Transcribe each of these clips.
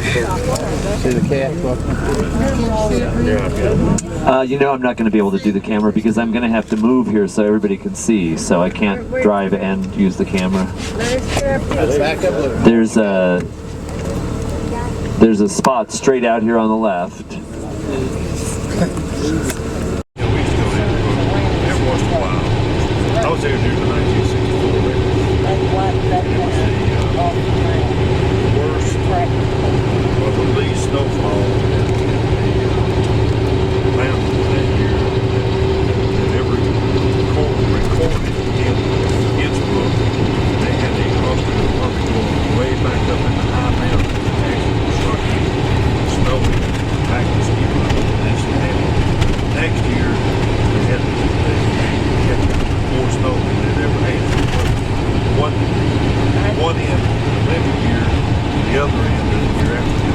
See the cat? You know I'm not going to be able to do the camera because I'm going to have to move here so everybody can see. So I can't drive and use the camera. There's a spot straight out here on the left. I was there during the 1964 record. It was the worst or the least snowfall in the mountains that year that ever recorded in Innsbrook. They had these bumpers going way back up in the high mountains. Actually started snowing back in ski mountain. Actually happened. Next year they had more snow than they'd ever had. One end of the year, the other end of the year after.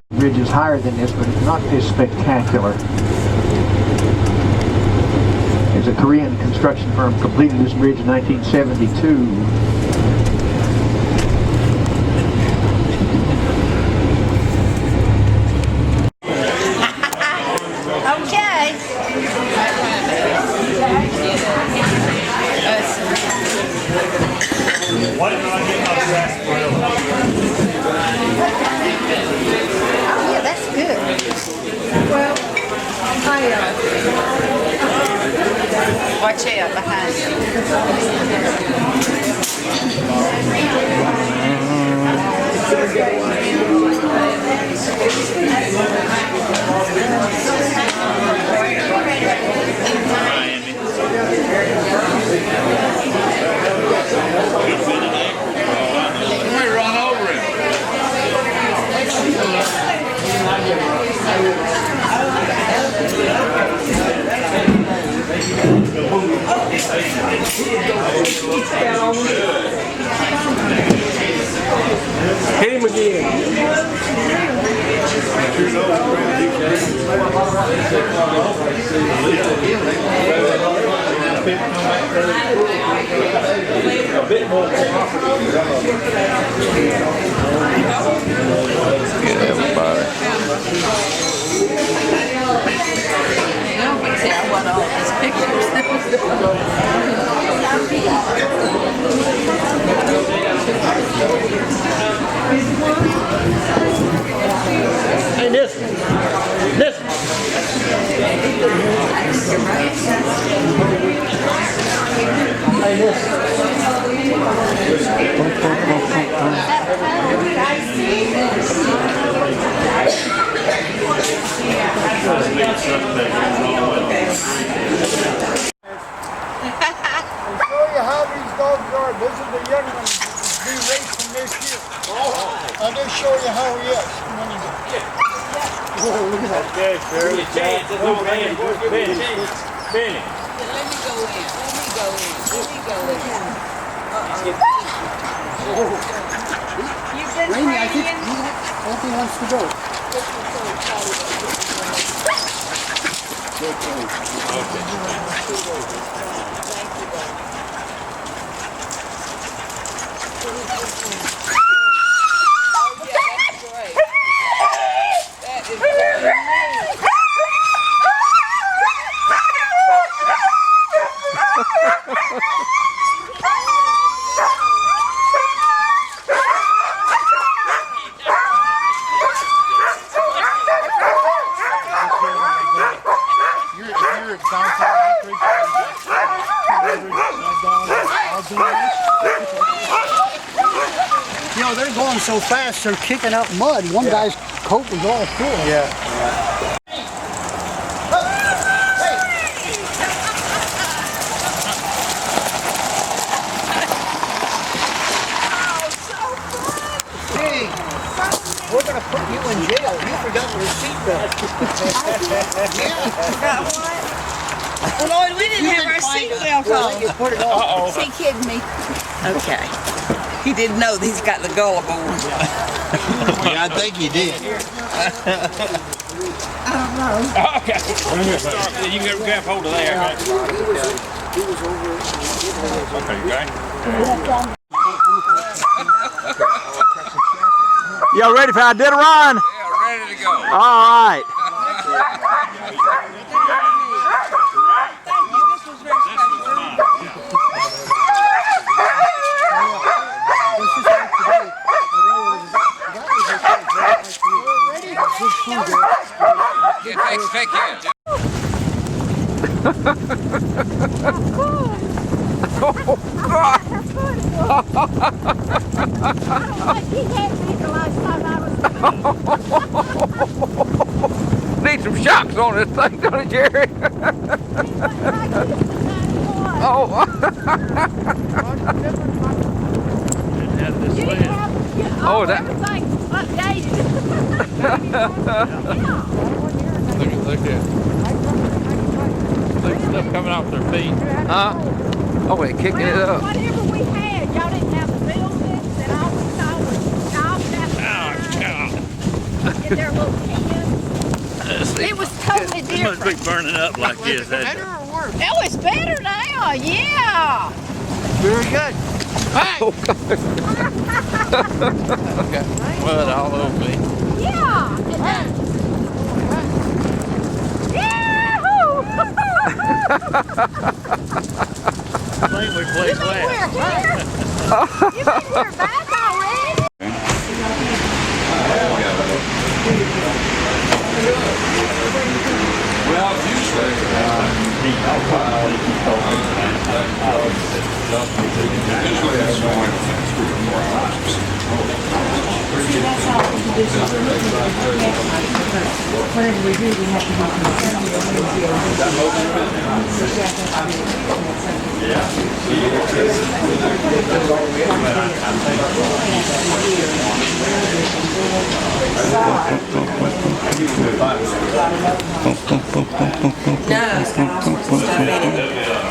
The ridge is higher than this, but it's not as spectacular. There's a Korean construction firm completed this bridge in 1972. Watch out behind you. We run over him. Hit him again. A bit more. Get everybody. See, I want all these pictures. Hey, listen. Listen. Hey, listen. This is the young one to be racing this year. I'll just show you how he is. Okay, sure. Let me go in. You've been Rainy, I think praying? he wants to go. You know, they're going so fast, they're kicking up mud. One guy's coat was all full. Yeah. Hey, we're going to put you in jail. You forgot your seatbelt. Got what? Well, Lloyd, we didn't have our seatbelt on. Uh-oh. Is he kidding me? Okay. He didn't know that he's got the gullible. Yeah, I think you did. I don't know. Okay. You can grab hold of there. Okay, okay. Y'all ready for I did a run? Yeah, ready to go. All right. Yeah, take care. Need some shocks on this thing, don't it, Jerry? Oh. Oh, that. Everything updated. Look at stuff coming off their feet. Huh? Oh, wait, kicking it up. Whatever we had, y'all didn't have the buildings and all we saw was dogs outside. In their little pens. It was totally different. Must be burning up like this. Better or worse? Oh, it's better now, yeah. Very good. Mud all over me. Yeah. And then, yahoo! I think we played We're last. here. You think we're back already? Whatever we do, we have to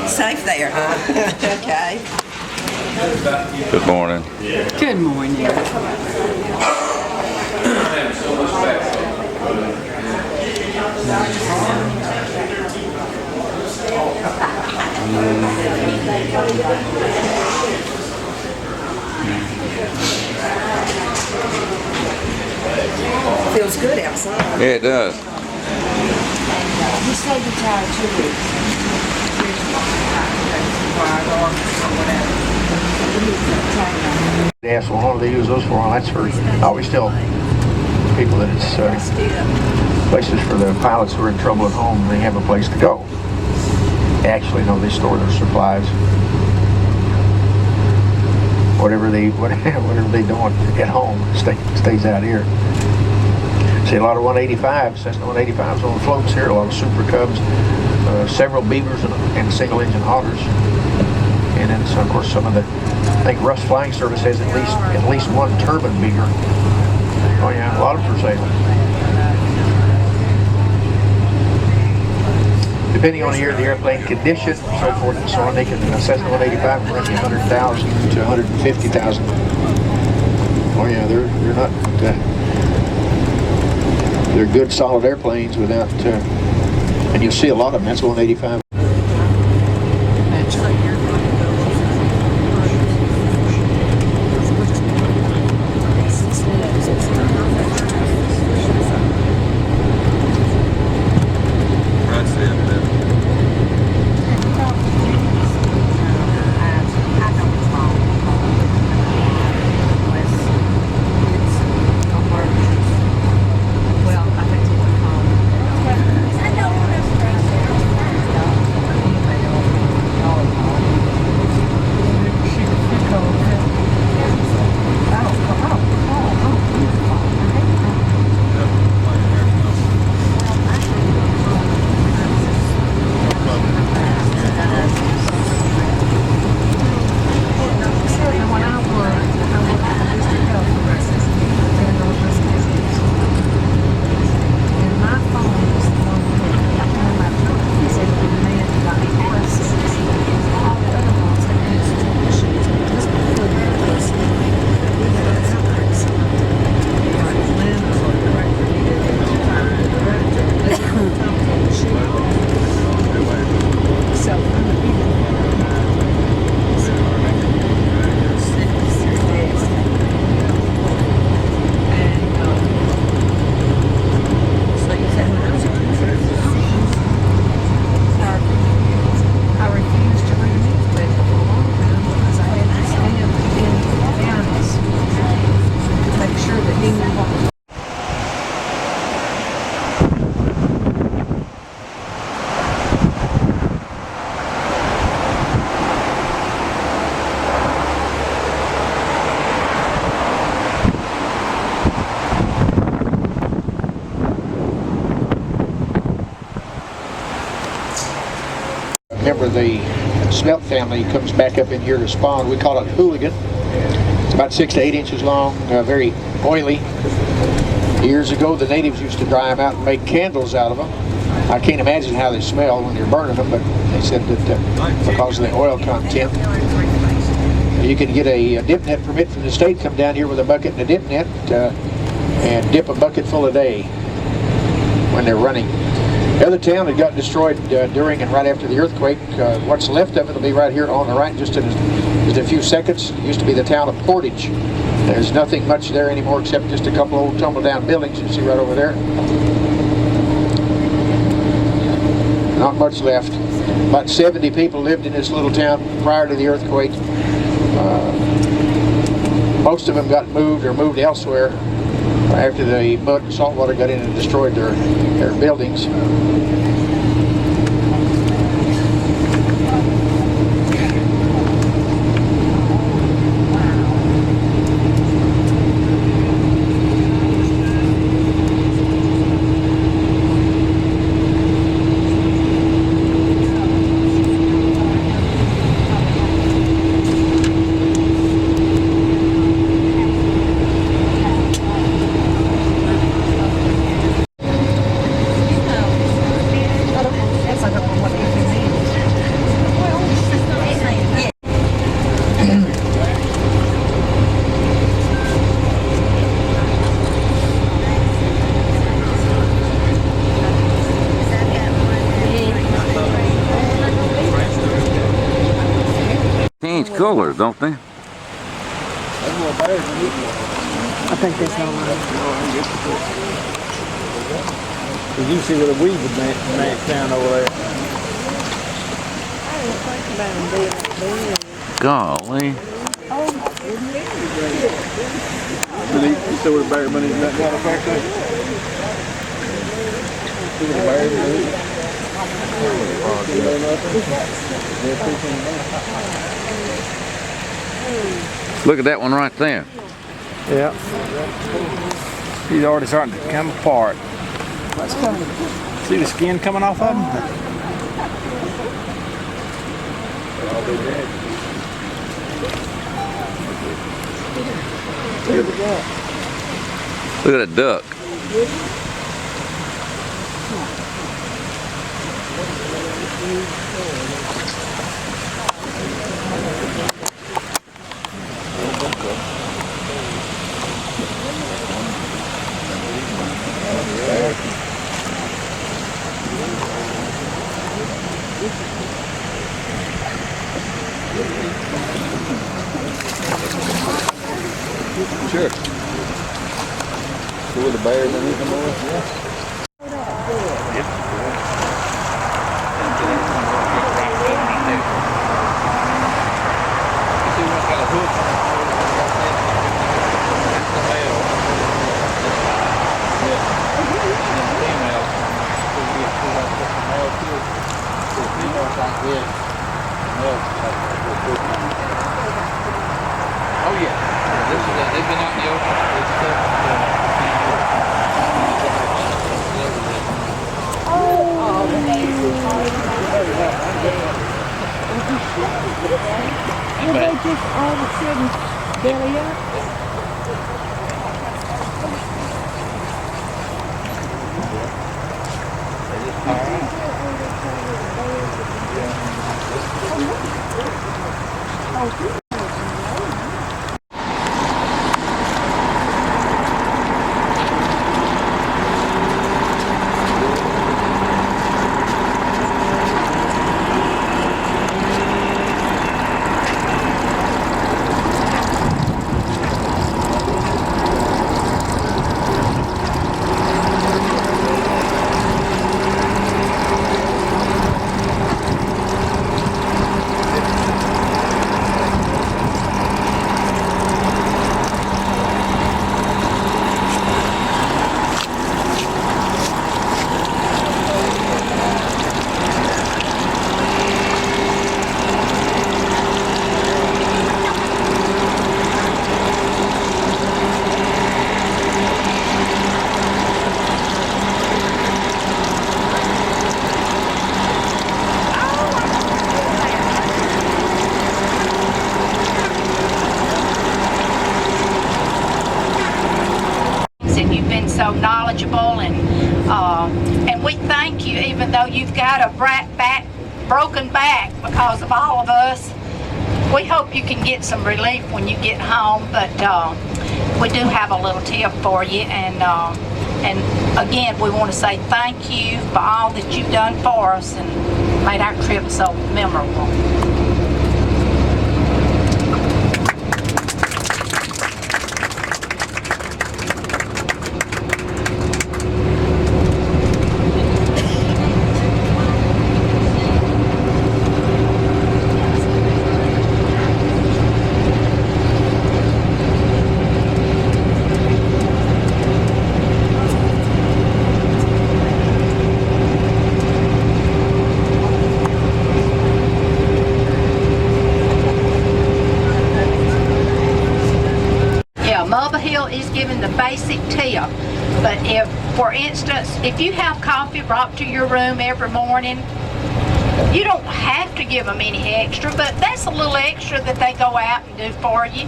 Safe there, huh? Okay. Good morning. Good morning. Feels good outside. Yeah, it does. He stayed retired 2 weeks. They asked, well, what do they use those for? Well, that's for, we still people that it's places for the pilots who are in trouble at home. They have a place to go. Actually, no, they store their supplies. Whatever they don't at home stays out here. See a lot of 185s. Cessna 185s on the floats here. A lot of Super Cubs, several Beavers and single engine Hoggers. And then, so of course, some of the, I think Russ Flying Service has at least one turbine Beaver. Oh yeah, a lot of them for sale. Depending on the year, the airplane condition, so forth and so on, they can Cessna 185 can run you 100,000 to 150,000. Oh yeah, they're not. They're good, solid airplanes without. And you'll see a lot of them. That's 185. member of the smelt family comes back up in here to spawn. We call it hooligan. It's about 6 to 8 inches long, very oily. Years ago, the natives used to dry them out and make candles out of them. I can't imagine how they smell when you're burning them, but they said that because of the oil content. You can get a dip net permit from the state, come down here with a bucket and a dip net, and dip a bucket full a day when they're running. The other town that got destroyed during and right after the earthquake, what's left of it will be right here on the right, just in a few seconds. It used to be the town of Portage. There's nothing much there anymore except just a couple old tumble down buildings you see right over there. Not much left. About 70 people lived in this little town prior to the earthquake. Most of them got moved or moved elsewhere after the mud and salt water got in and destroyed their buildings. Change colors, don't they? I think that's all right. You see where the weed was matched down over there. Golly. You see where the bear money is down back there? See where the bear is? Look at that one right there. Yeah. He's already starting to come apart. See the skin coming off of him? Look at that duck. Sure. See where the bears and anything more? Yeah. Oh yeah. They've been out in the ocean. Did they just all of a sudden belly up? knowledgeable, and we thank you, even though you've got a broken back because of all of us. We hope you can get some relief when you get home, but we do have a little tip for you, and again, we want to say thank you for all that you've done for us and made our trip so memorable. Is given the basic tip, but if, for instance, if you have coffee brought to your room every morning, you don't have to give them any extra, but that's a little extra that they go out and do for you.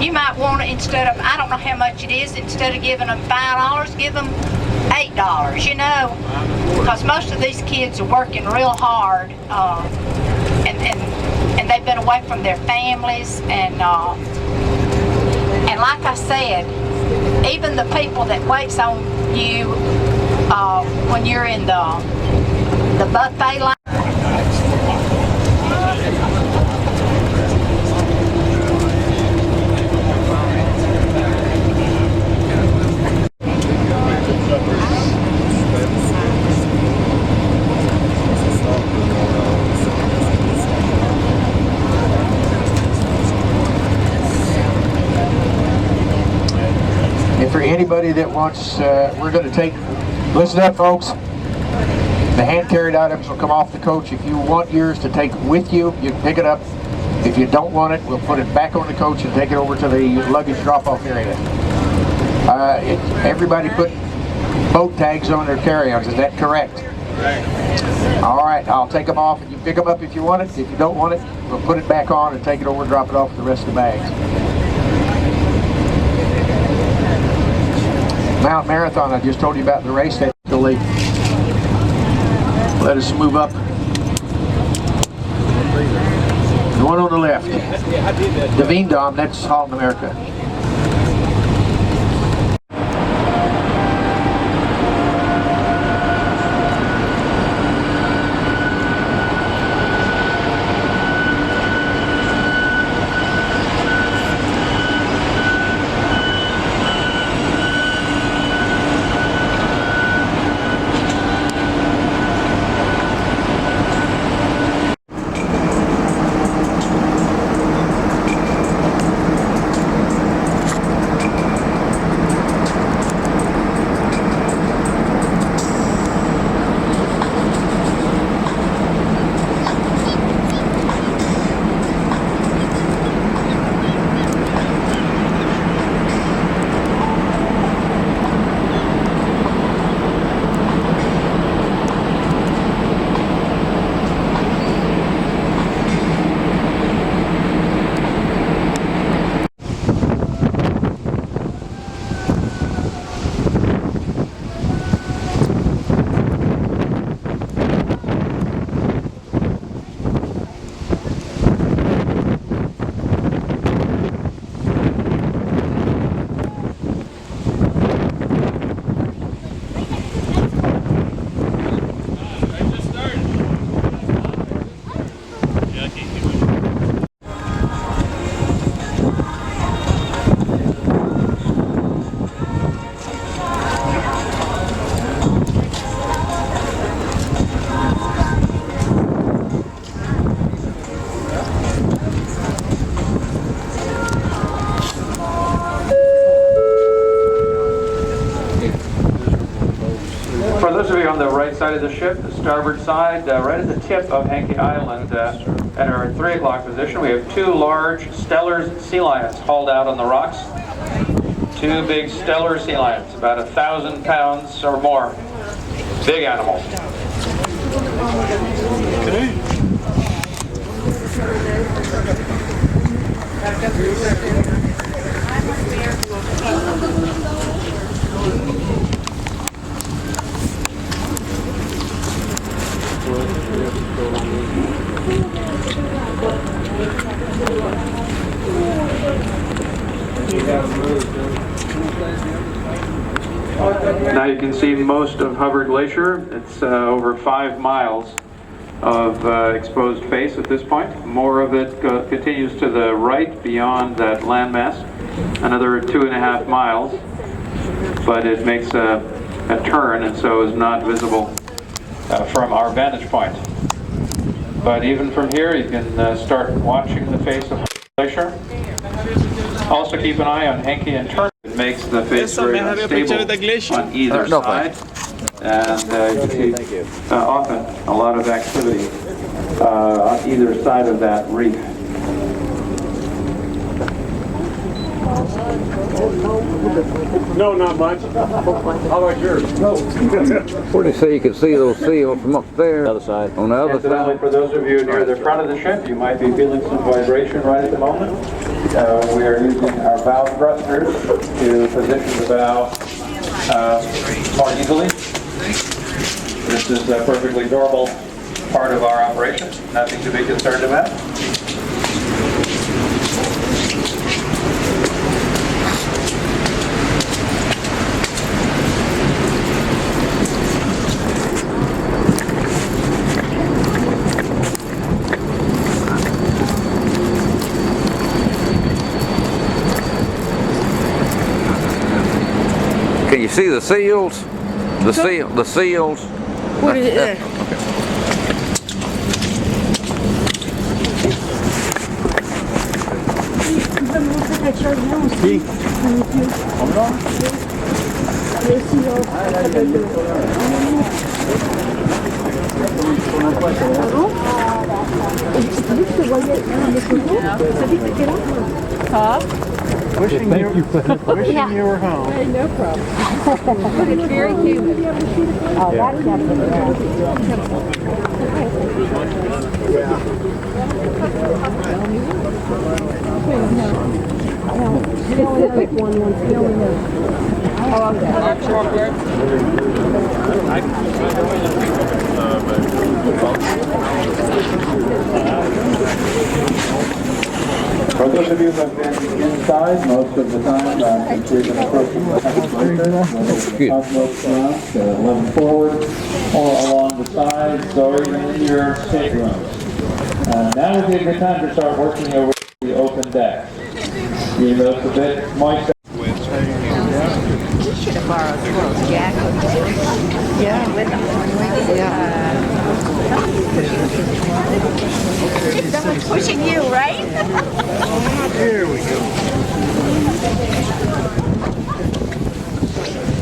You might want to, instead of, I don't know how much it is, instead of giving them $5, give them $8, you know, because most of these kids are working real hard, and they've been away from their families, and like I said, even the people that waits on you when you're in the buffet line. For anybody that wants, we're going to take, listen up folks, the hand carried items will come off the coach. If you want yours to take with you, you can pick it up. If you don't want it, we'll put it back on the coach and take it over to the luggage drop-off area. Everybody put boat tags on their carry-ons, is that correct? All right, I'll take them off and you pick them up if you want it. If you don't want it, we'll put it back on and take it over and drop it off with the rest of the bags. Mount Marathon, I just told you about the race that they let us move up. The one on the left, the Veendam, that's Halton, America. On the right side of the ship, the starboard side, right at the tip of Hankey Island, at our 3 o'clock position, we have 2 large Steller's sea lions hauled out on the rocks. 2 big Steller sea lions, about 1,000 pounds or more. Big animals. Now you can see most of Hubbard Glacier. It's over 5 miles of exposed face at this point. More of it continues to the right beyond that landmass, another 2.5 miles, but it makes a turn and so is not visible from our vantage point. But even from here you can start watching the face of Hubbard Glacier. Also keep an eye on Henke and Turner. It makes the face very unstable on either side. And you can see often a lot of activity on either side of that reef. No, not much. How about yours? No. Where do you say you can see those seals from up there? Other side. On the other Incidentally, side? for those of you near the front of the ship, you might be feeling some vibration right at the moment. We are using our bow thrusters to position the bow more easily. This is a perfectly normal part of our operation. Nothing to be concerned about. Can you see the seals? The seals? What is it? Wishing you were home. Hey, no problem. But it's very humid. Oh, that's definitely For those of you who have been inside most of the time, since we've been approaching the utmost ground, 11 forward, or along the sides, or even in your staterooms. Now would be a good time to start working over the open deck. You know, it's a bit moist. You should have borrowed clothes, Jack. Yeah. Someone's pushing you, right? Here we go.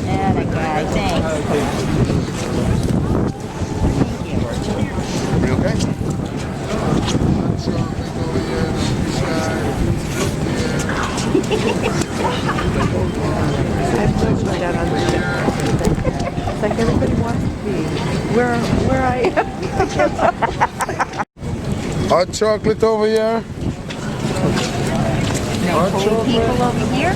Yeah, that guy, thanks. You okay? It's like everybody wants to be where I am. Hot chocolate over here. No cold people over here.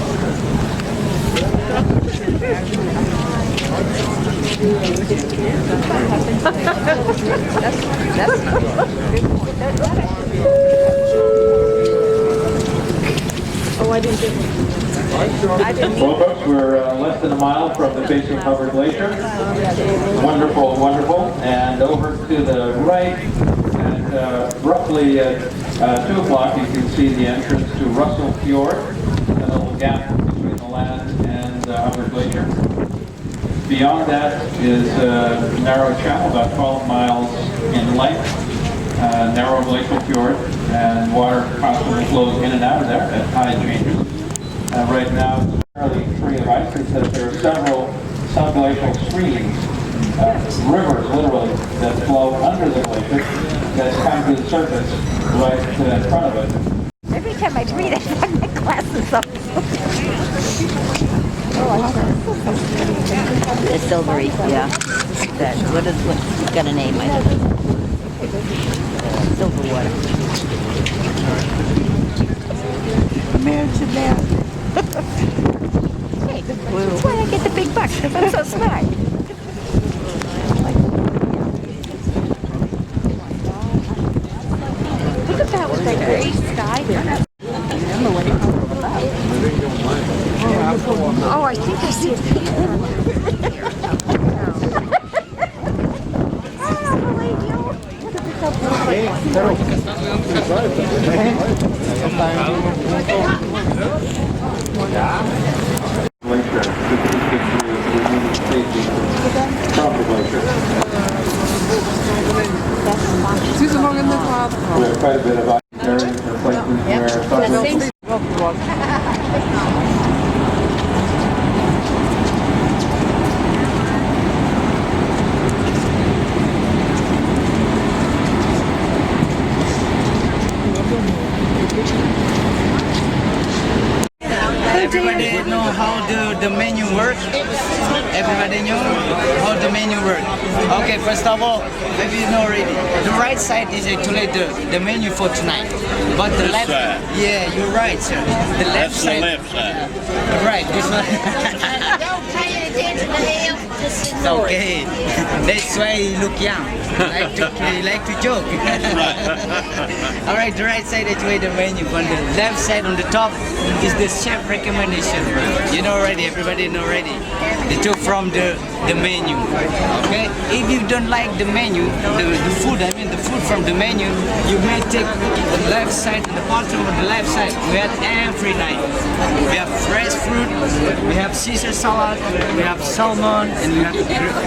Oh, I didn't get it. Well, folks, we're less than a mile from the face of Hubbard Glacier. Wonderful, wonderful. And over to the right, at roughly 2 o'clock, you can see the entrance to Russell Fjord, a little gap between the land and Hubbard Glacier. Beyond that is a narrow channel, about 12 miles in length, narrow glacial fjord, and water constantly flows in and out of there at tide changes. Right now, it's fairly free of ice. It says there are several subglacial streams, rivers literally, that flow under the glacier that come to the surface right in front of it. Every time I read it, I have my glasses on. The silvery, yeah. That, what's got a name? I don't know. Silver water. Imagine that. Hey, that's why I get the big bucks, because I'm so smart. Look at that with that gray sky there. Remember what it was about. Oh, I think I see it. Quite a bit of areas or places where Everybody know how the menu works? Everybody know how the menu works? Okay, first of all, maybe you know already. The right side is actually the menu for tonight. But the left side. Yeah, you're right, sir. The left That's side. the left side. Right, this one. Don't pay attention to him. Just ignore it. Okay. That's why you look young. You like to joke. All right, the right side is where the menu. On the left side, on the top, is the chef recommendation. You know already. Everybody know already. They took from the menu. Okay. If you don't like the menu, the food. I mean the food from the menu. You may take the left side and the bottom of the left side. We have every night. We have fresh fruit. We have Caesar salad. We have salmon, and we have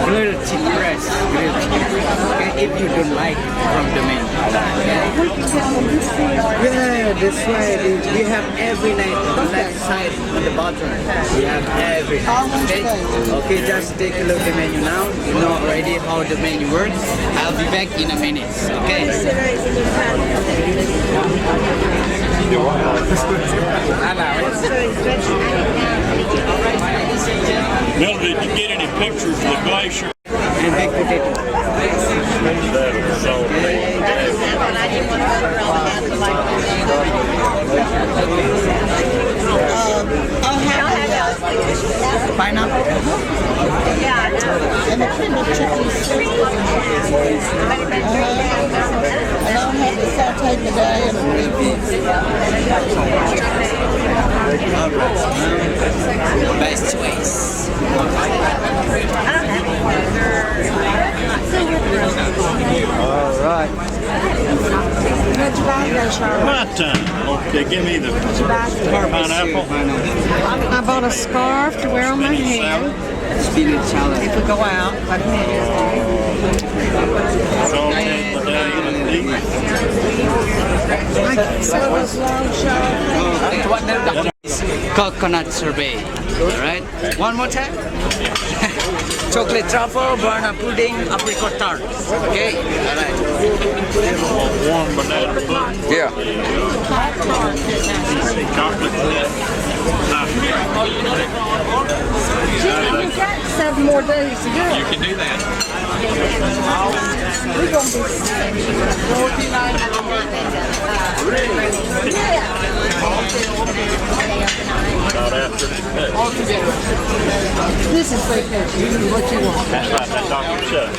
grilled chicken breast. Grilled chicken. Okay, if you don't like from the menu. Yeah, that's right. We have every night on the left side and the bottom. We have every night. Okay? Okay, just take a look at the menu now. You know already how the menu works. I'll be back in a minute. Okay? Bill, did you get any pictures of the glacier? And baked potato. That was so amazing. Pineapple? And the kidney chicken soup. I don't have to saute today and Best choice. All right. What'd you buy there, Charlotte? My time. Okay, give me the pineapple. I bought a scarf to wear on my head. Spinach salad. If we go out, like Salted medallion of Coconut sorbet. All right. One more time. Chocolate truffle, banana pudding, apricot tart. Okay. All right. warm banana pudding. Yeah. Chocolate. We've got 7 more days to do it. You can do that. We're going to Not after today. This is vacation. This is what you want. That's right, that's Dr. Sept.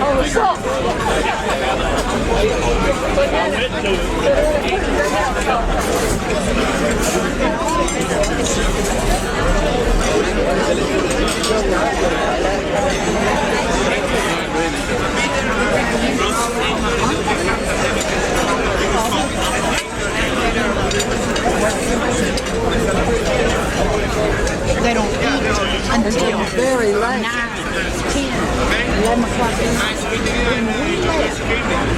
Oh, it's up. They don't eat Until very late. 11 o'clock at night. When we left,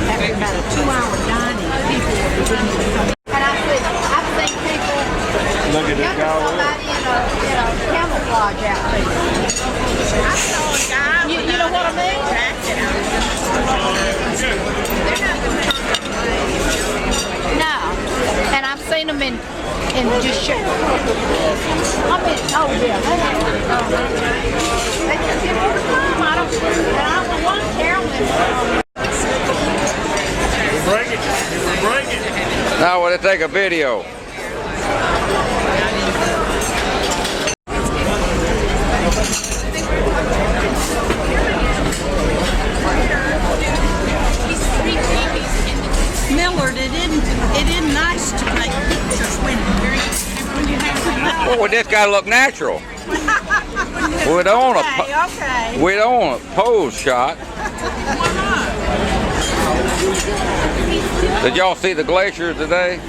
after about a 2-hour dining, people were beginning to come. And I've seen people, Look at this guy. somebody in a camouflage outfit. I saw a guy. You know what I mean? No. And I've seen them in just shirt. I mean, oh yeah, they just give me the time. I don't want Carolyn. Bring it. Bring it. Now we'll take a video. Millard, it isn't nice to make pictures when you have to Well, this got to look natural. We don't want a pose shot. Did y'all see the glacier today?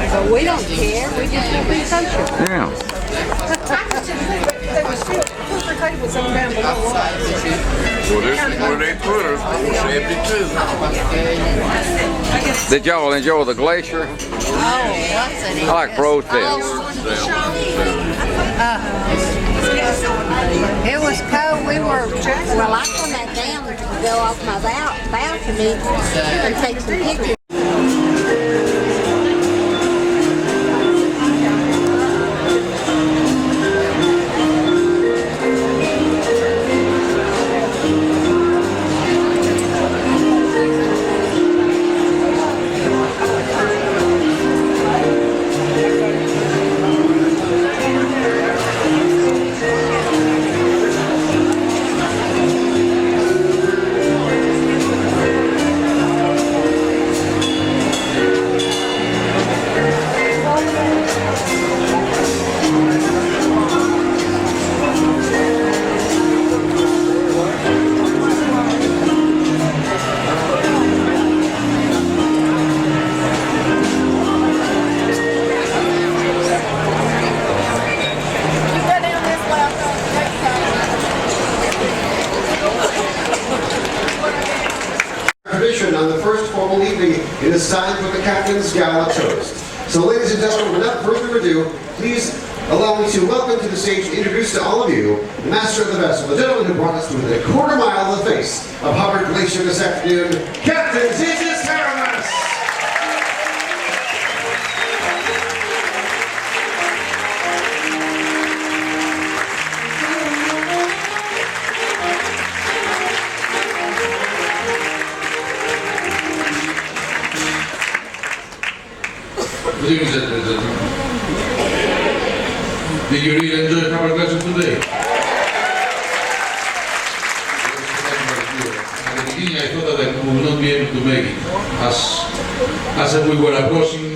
But we don't care. We just want to be social. Yeah. Well, this is where they put us, 72. Did y'all enjoy the glacier? Oh, what's it? I like road trips. It was cold. We were, well, I come back down to go off my balcony and take some pictures. On the first formal evening, it is time for the Captain's Gala Toast. So ladies and gentlemen, without further ado, please allow me to welcome to the stage and introduce to all of you the master of the vessel, the gentleman who brought us to within a quarter mile of the face of Hubbard Glacier this afternoon, Captain Zizis Haramas! Ladies and gentlemen, did you really enjoy Hubbard Glacier today? At the beginning I thought that I would not be able to make it. As we were approaching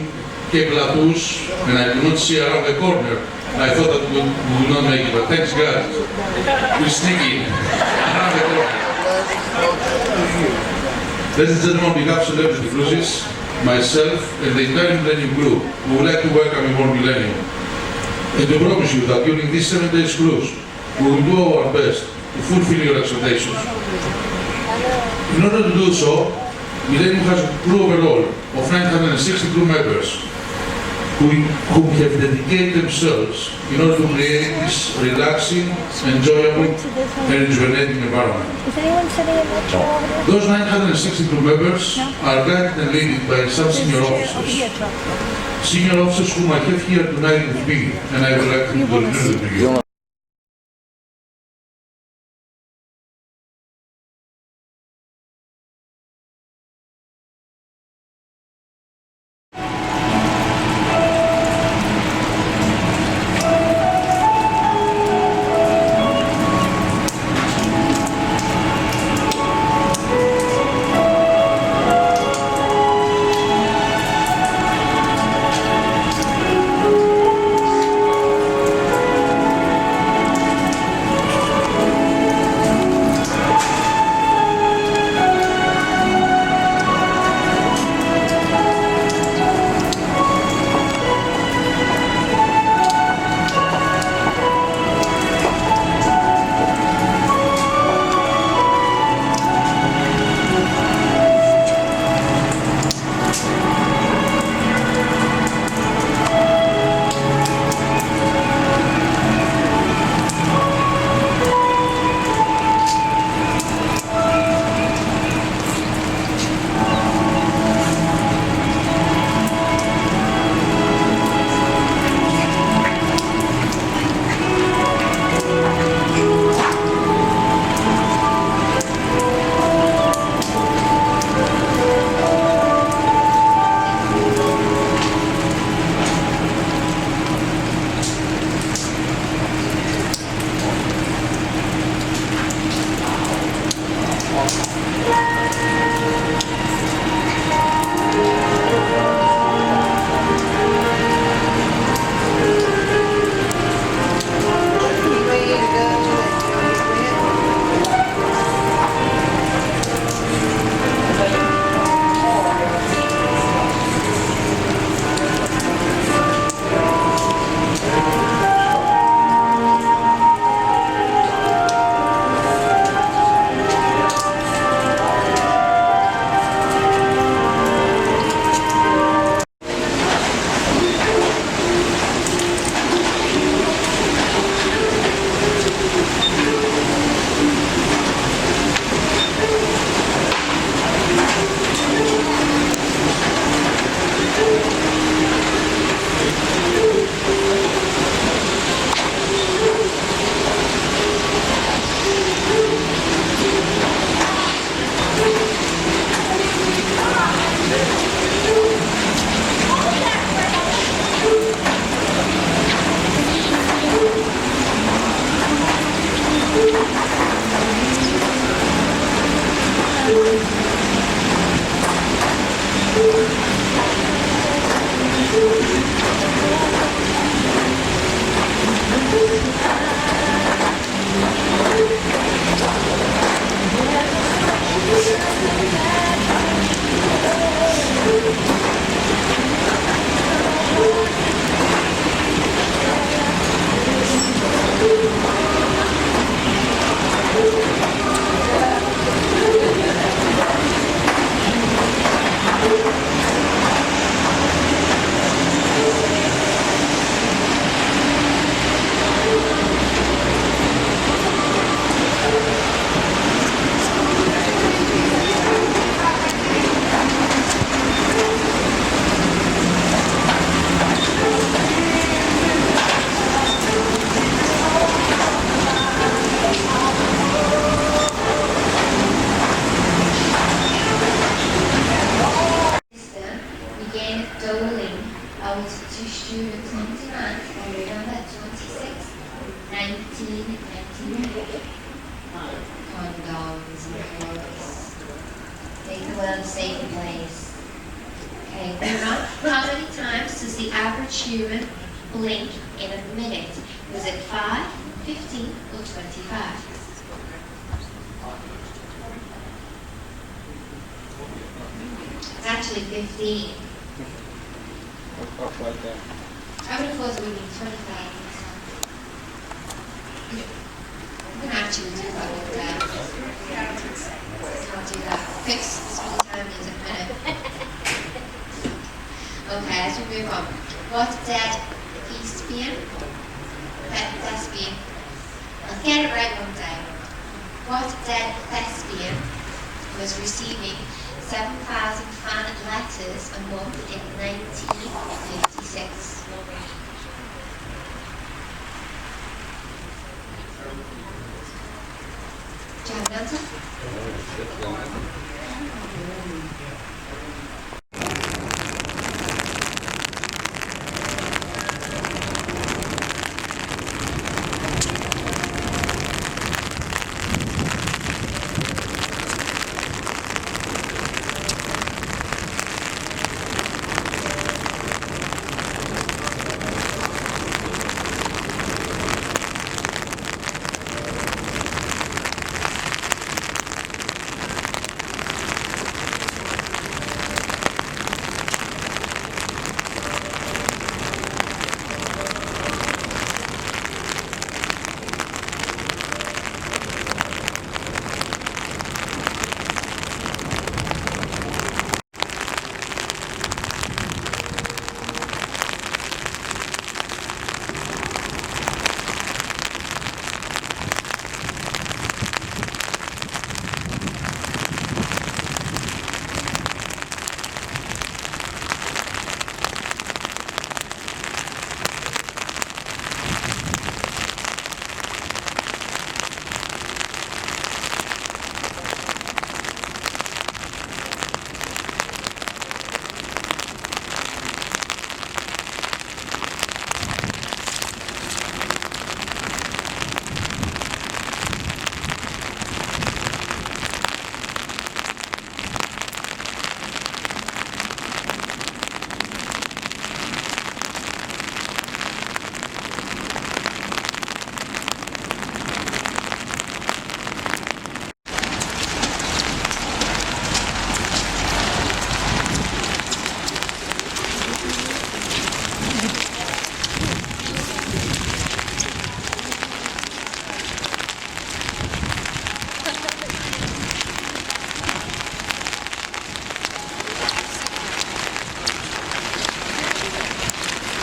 Cape Latouche and I could not see around the corner, I thought that we would not make it, but thanks God, we sneak in around the corner. Ladies and gentlemen, on behalf of Celebrity Cruises, myself and the entire Millennium Group, we would like to welcome you more Millennium and to promise you that during this 7 days cruise, we will do our best to fulfill your expectations. In order to do so, Millennium has a crew overall of 960 crew members who have dedicated themselves in order to create this relaxing, enjoyable, and rejuvenating environment. Is anyone sitting in that chair over there? Those 960 crew members are guided and led by some senior officers. Senior officers whom I have here tonight with me, and I would like to introduce them to you. students on demand, number 26, 19, 19. Condoms and clothes. Make the world a safer place. Okay, moving on. How many times does the average human blink in a minute? Was it 5, 15, or 25? It's actually 15. I would have thought it would be 25. I'm going to actually do that with that. Can't do that. Fix speed time is a minute. Okay, as we move on. What dead thespian? Thespian. I'll get it right one day. What dead thespian was receiving 7,000 fan letters a month in 1956? Do you have an answer?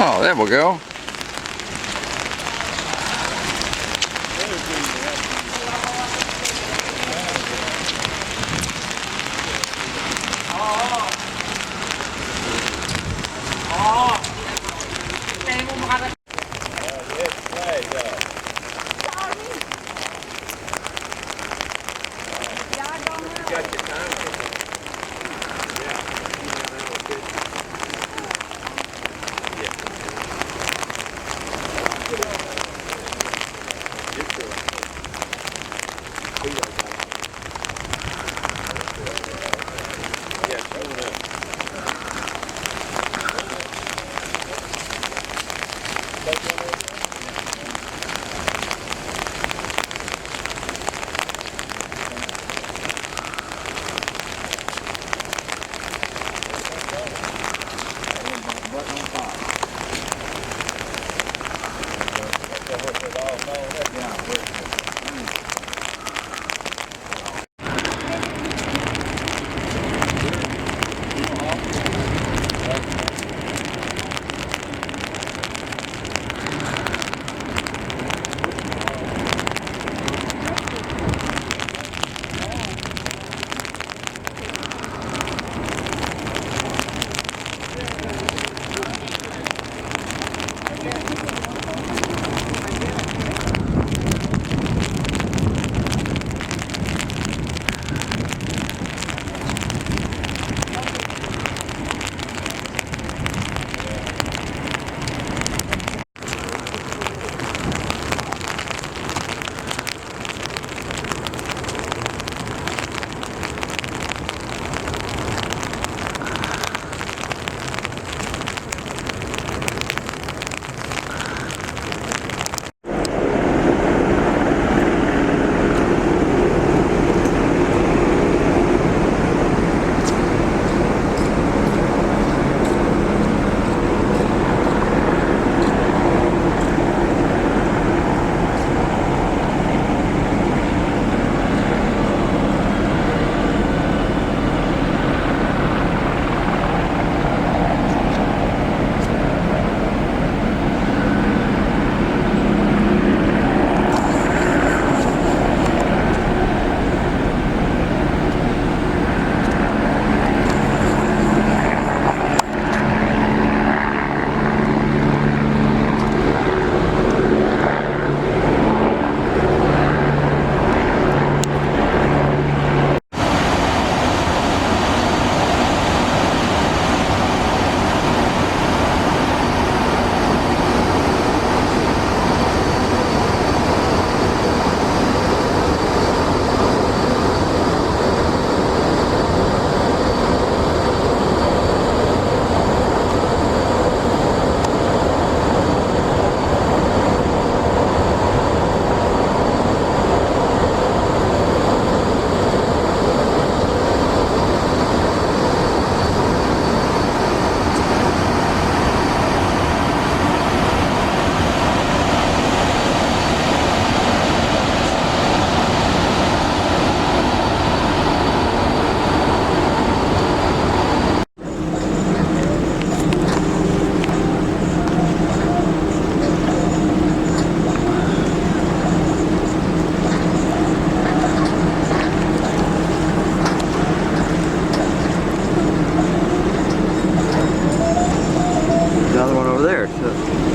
Oh, there we go.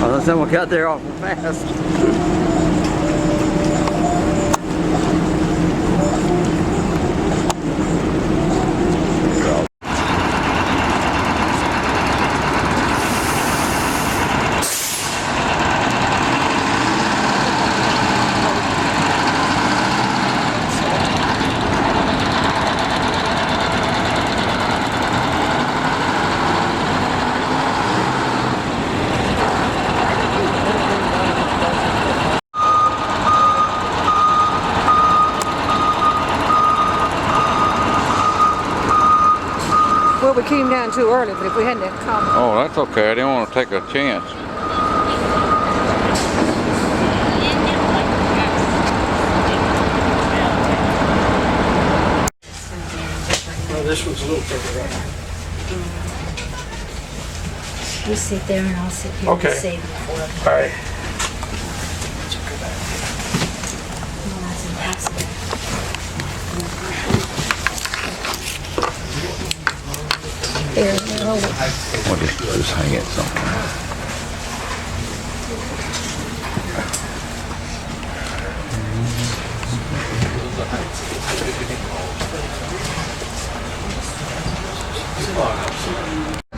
Oh, someone got there awful fast. Well, we came down too early, but if we hadn't come. Oh, that's okay. I didn't want to take a chance. Well, this one's a little further up. You sit there and I'll sit here Okay. and save you for it. All right. There, hold it. We'll just hang it somewhere.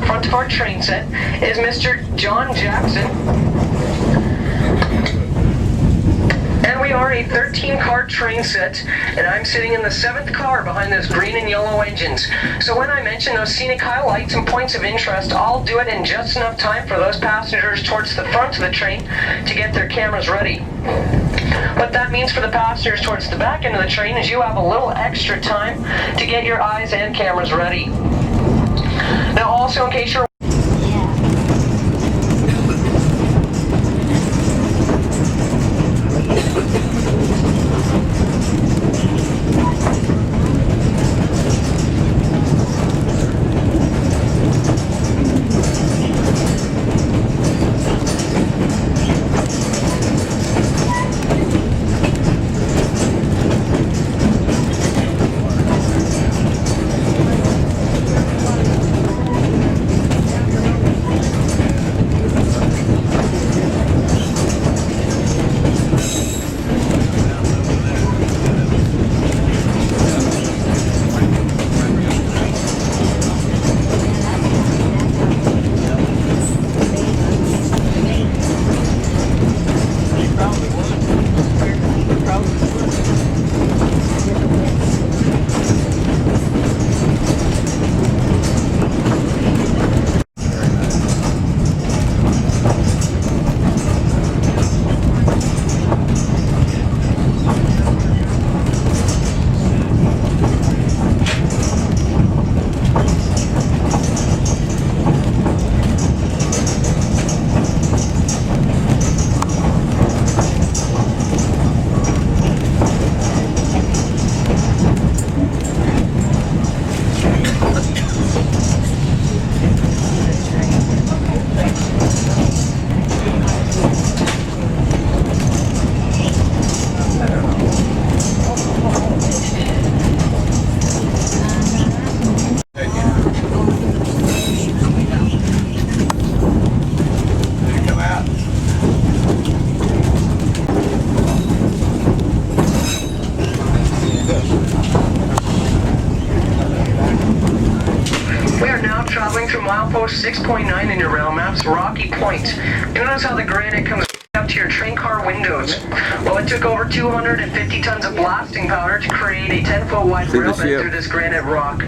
Front of our train set is Mr. John Jackson. And we are a 13-car train set, and I'm sitting in the 7th car behind those green and yellow engines. So when I mention those scenic highlights and points of interest, I'll do it in just enough time for those passengers towards the front of the train to get their cameras ready. What that means for the passengers towards the back end of the train is you have a little extra time to get your eyes and cameras ready. Now also, in case you're traveling through milepost 6.9 in your rail maps, Rocky Point. You notice how the granite comes up to your train car windows. Well, it took over 250 tons of blasting powder to create a 10-foot wide rail bed through this granite rock.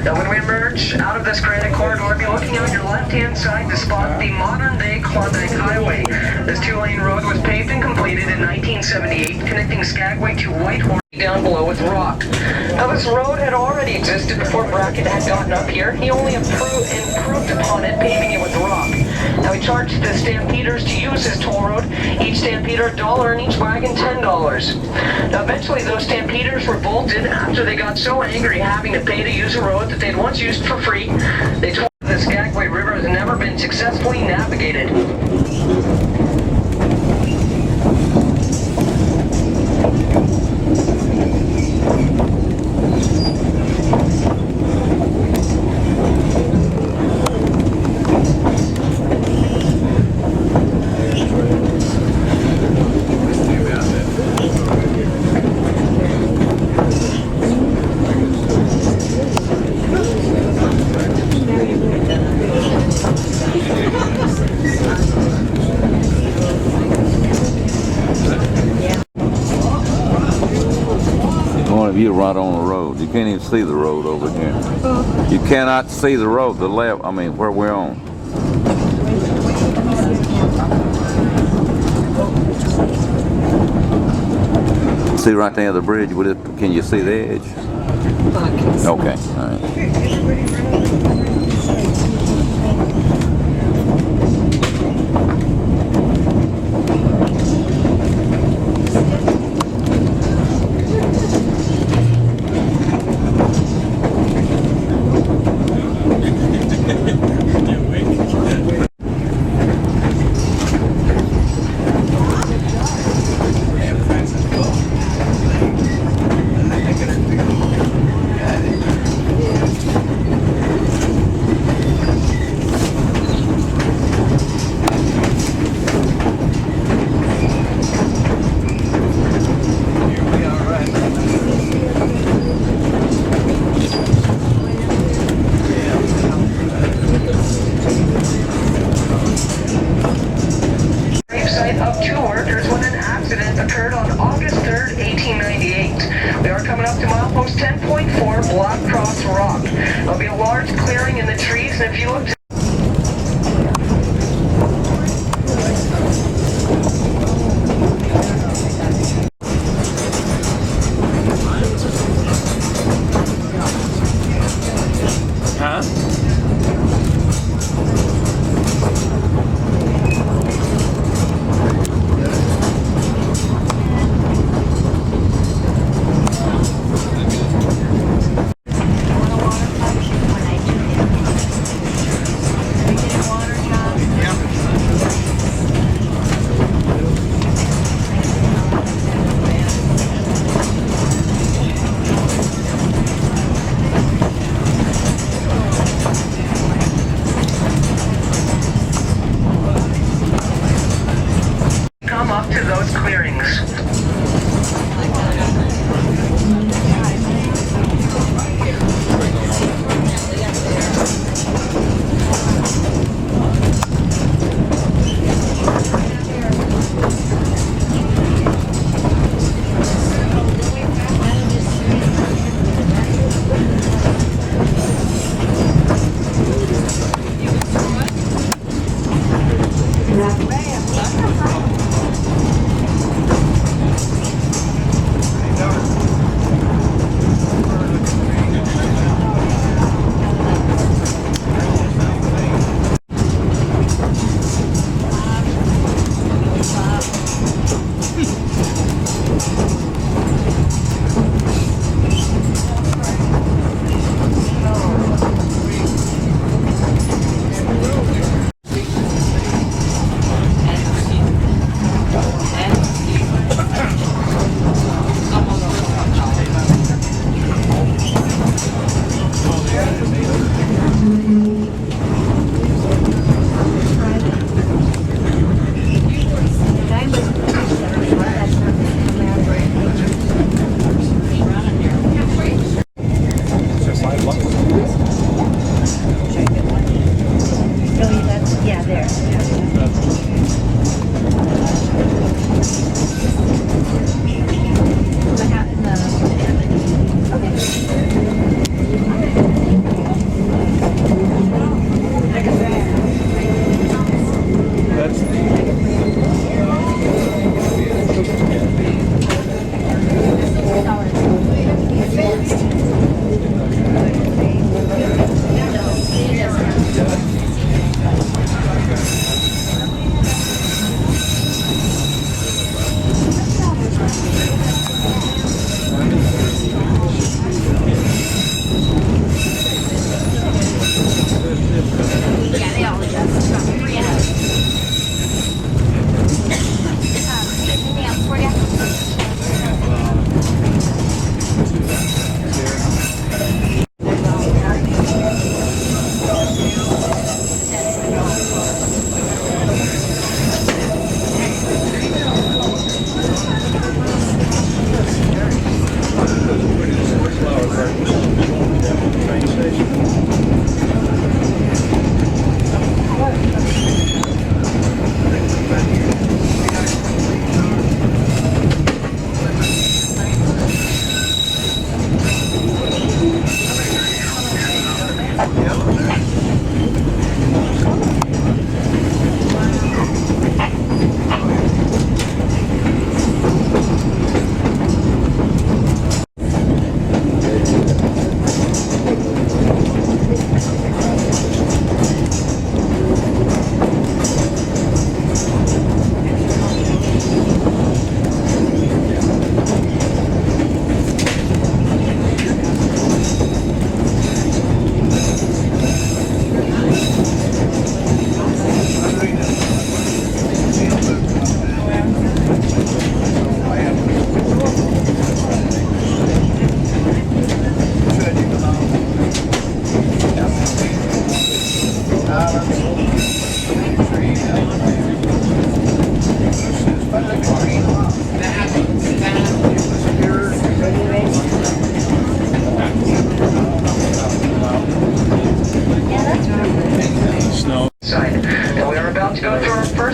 Now, when we emerge out of this granite corridor, be looking out your left-hand side to spot the modern-day Klondike Highway. This two-lane road was paved and completed in 1978, connecting Skagway to Whitehorse down below with rock. Now, this road had already existed before Brackett had gotten up here. He only improved upon it, paving it with rock. Now, he charged the stampeders to use his toll road, each stampeder $1 and each wagon $10. Now, eventually, those stampeders revolted after they got so angry having to pay to use a road that they'd once used for free. They told the Skagway River has never been successfully navigated. you're right on the road. You can't even see the road over here. You cannot see the road, the left, I mean, where we're on. See right there the bridge, can you see the edge? Okay, all right. Gravesite of two workers when an accident occurred on August 3rd, 1898. We are coming up to milepost 10.4, Black Cross Rock. There'll be a large clearing in the trees, and if you look to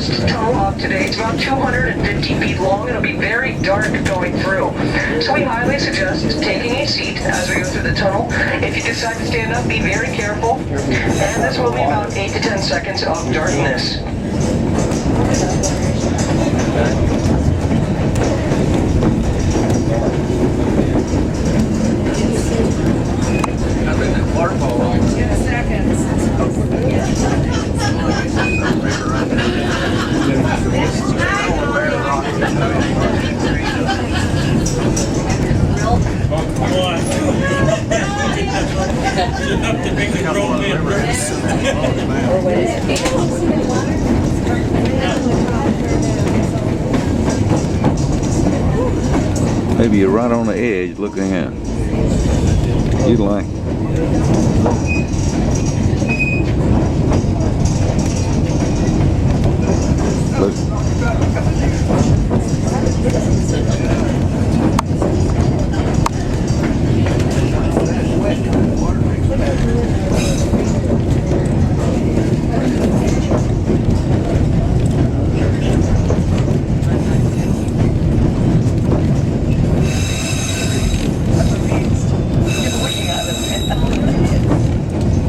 shortest tunnel up today. It's about 250 feet long. It'll be very dark going through. So we highly suggest taking a seat as we go through the tunnel. If you decide to stand up, be very careful. And this will be about 8 to 10 seconds of darkness. Maybe you're right on the edge looking in. You'd like. Look.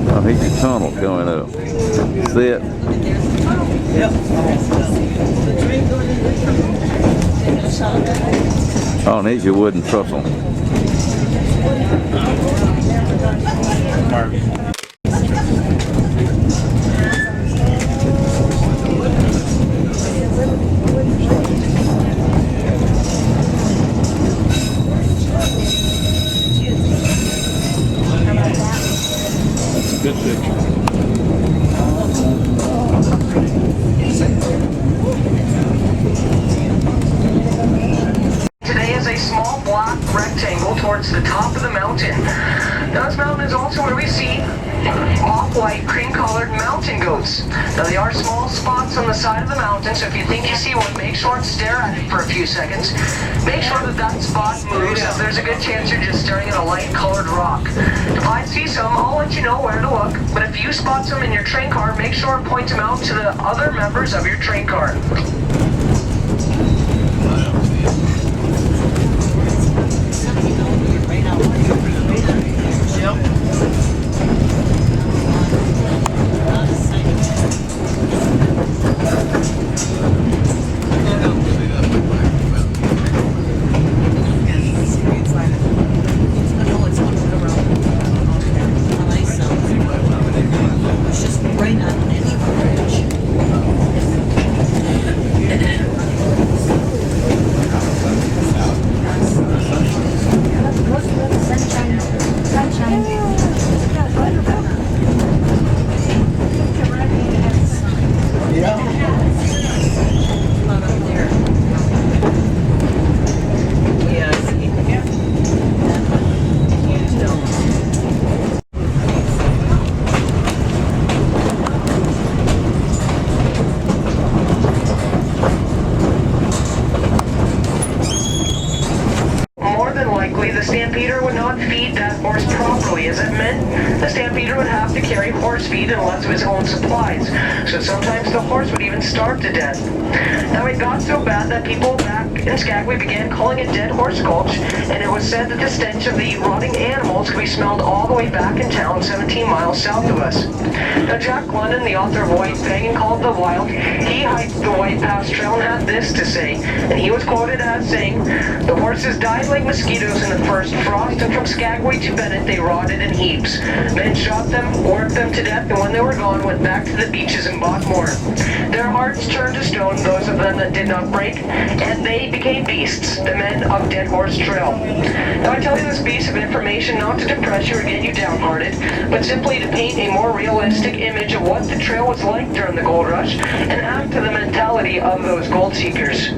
I hate the tunnel coming up. See it? Oh, and these your wooden trestle. That's a good picture. Today is a small black rectangle towards the top of the mountain. Now this mountain is also where we see off-white, cream-colored mountain goats. Now they are small spots on the side of the mountain, so if you think you see one, make sure and stare at it for a few seconds. Make sure that that spot moves, as there's a good chance you're just staring at a light-colored rock. If I see some, I'll let you know where to look, but if you spot some in your train car, make sure and point them out to the other members of your train car. The stampeder would not feed that horse properly, as it meant the stampeder would have to carry horse feed and less of his own supplies. So sometimes the horse would even starve to death. Now it got so bad that people back in Skagway began calling it Dead Horse Gulch, and it was said that the stench of the rotting animals could be smelled all the way back in town 17 miles south of us. Now Jack London, the author of White Pagan Called the Wild, he hiked the White Pass Trail and had this to say, and he was quoted as saying, "The horses died like mosquitoes in the first frost, and from Skagway to Bennett they rotted in heaps. Men shot them, worked them to death, and when they were gone, went back to the beaches and bought more. Their hearts turned to stone, those of them that did not break, and they became beasts, the men of Dead Horse Trail." Now I tell you this piece of information not to depress you or get you downhearted, but simply to paint a more realistic image of what the trail was like during the gold rush, and add to the mentality of those gold seekers.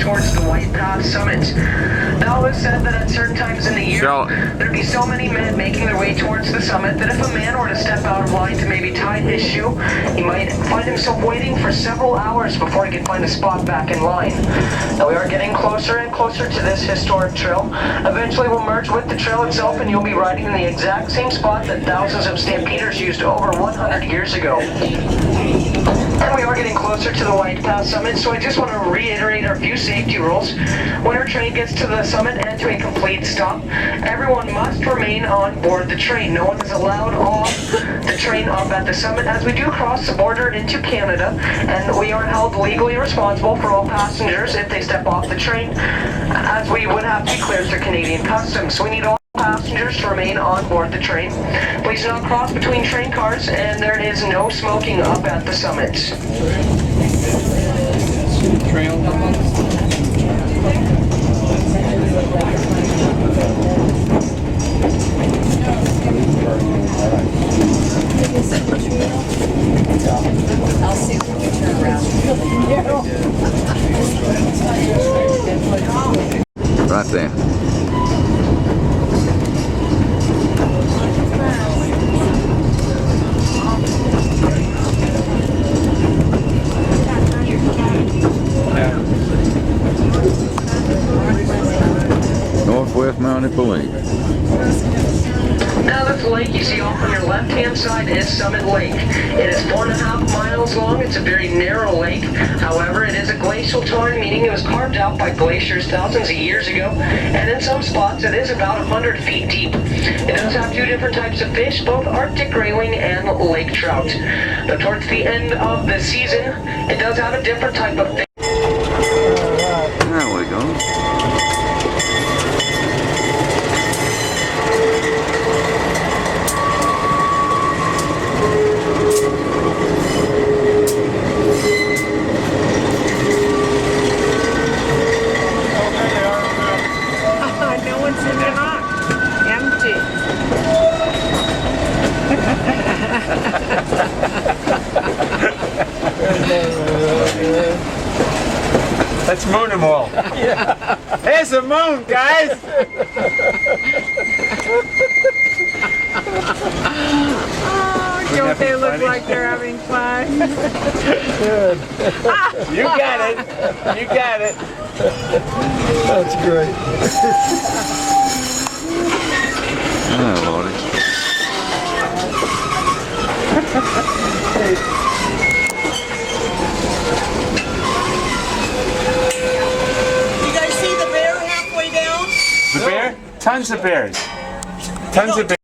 Towards the White Path summit. Now it was said that at certain times in the year, there'd be so many men making their way towards the summit that if a man were to step out of line to maybe tie his shoe, he might find himself waiting for several hours before he could find a spot back in line. Now we are getting closer and closer to this historic trail. Eventually we'll merge with the trail itself and you'll be riding in the exact same spot that thousands of stampeders used over 100 years ago. And we are getting closer to the White Path summit, so I just want to reiterate our few safety rules. When our train gets to the summit and to a complete stop, everyone must remain on board the train. No one is allowed off the train up at the summit, as we do cross the border into Canada, and we are held legally responsible for all passengers if they step off the train, as we would have to be cleared through Canadian customs. So we need all passengers to remain on board the train. Please do not cross between train cars, and there is no smoking up at the summit. Trail. I'll see if we can turn around. Right there. Northwest Mounted Police. Now this lake you see off on your left-hand side is Summit Lake. It is 4.5 miles long. It's a very narrow lake. However, it is a glacial tarn, meaning it was carved out by glaciers thousands of years ago. And in some spots, it is about 100 feet deep. It does have two different types of fish, both Arctic grayling and lake trout. Now, towards the end of the season, it does have a different type of fish. There we go. No one's in the rock. Empty. Let's moon them all. There's the moon, guys. Oh, don't they look like they're having fun? You got it. You got it. That's great. Oh, Lordy. You guys see the bear halfway down? The bear? Tons of bears. Tons of bears.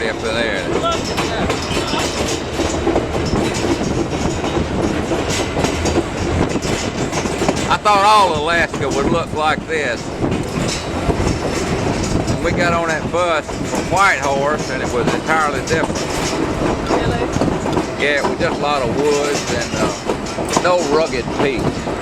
pretty up in there. I thought all Alaska would look like this. And we got on that bus from Whitehorse and it was entirely different. Yeah, it was just a lot of woods and no rugged peaks.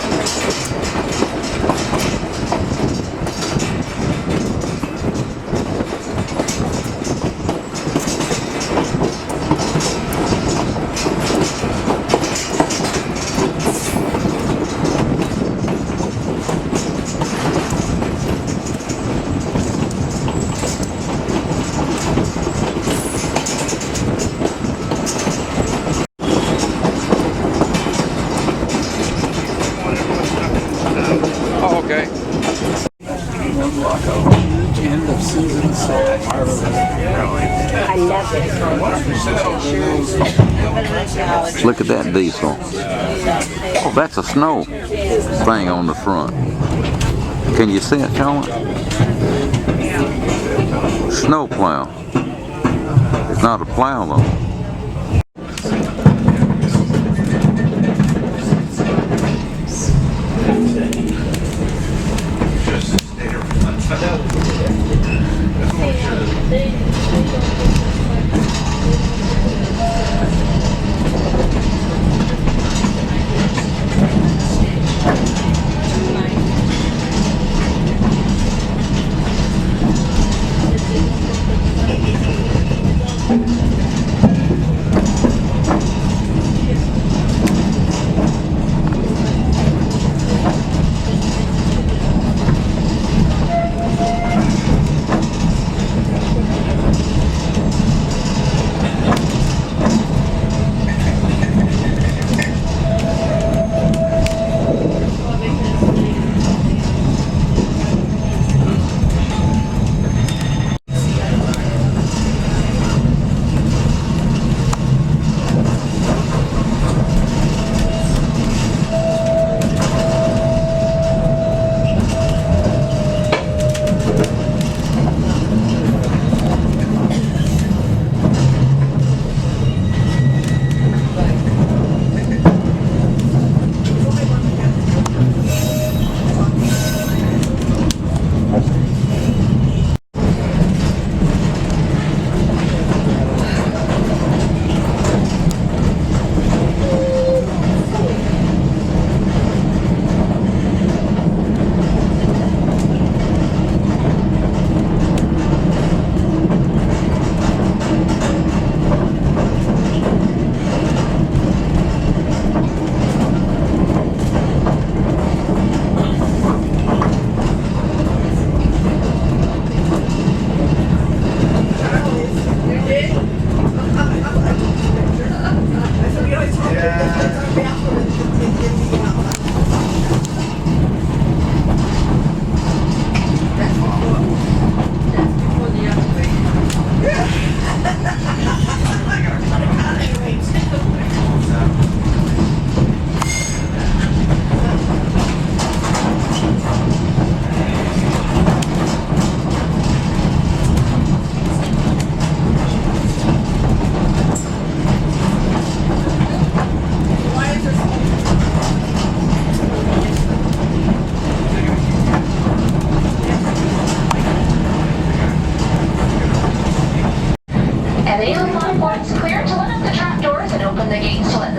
Look at that diesel. Oh, that's a snow thing on the front. Can you see it, Sean? Snow plow. It's not a plow though.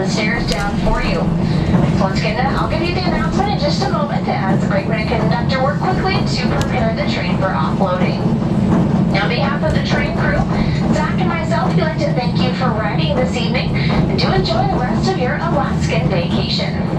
the stairs down for you. Once again, I'll give you the announcement in just a moment as the brakeman and conductor work quickly to prepare the train for offloading. On behalf of the train crew, Zach and myself, we'd like to thank you for riding this evening and do enjoy the rest of your Alaskan vacation.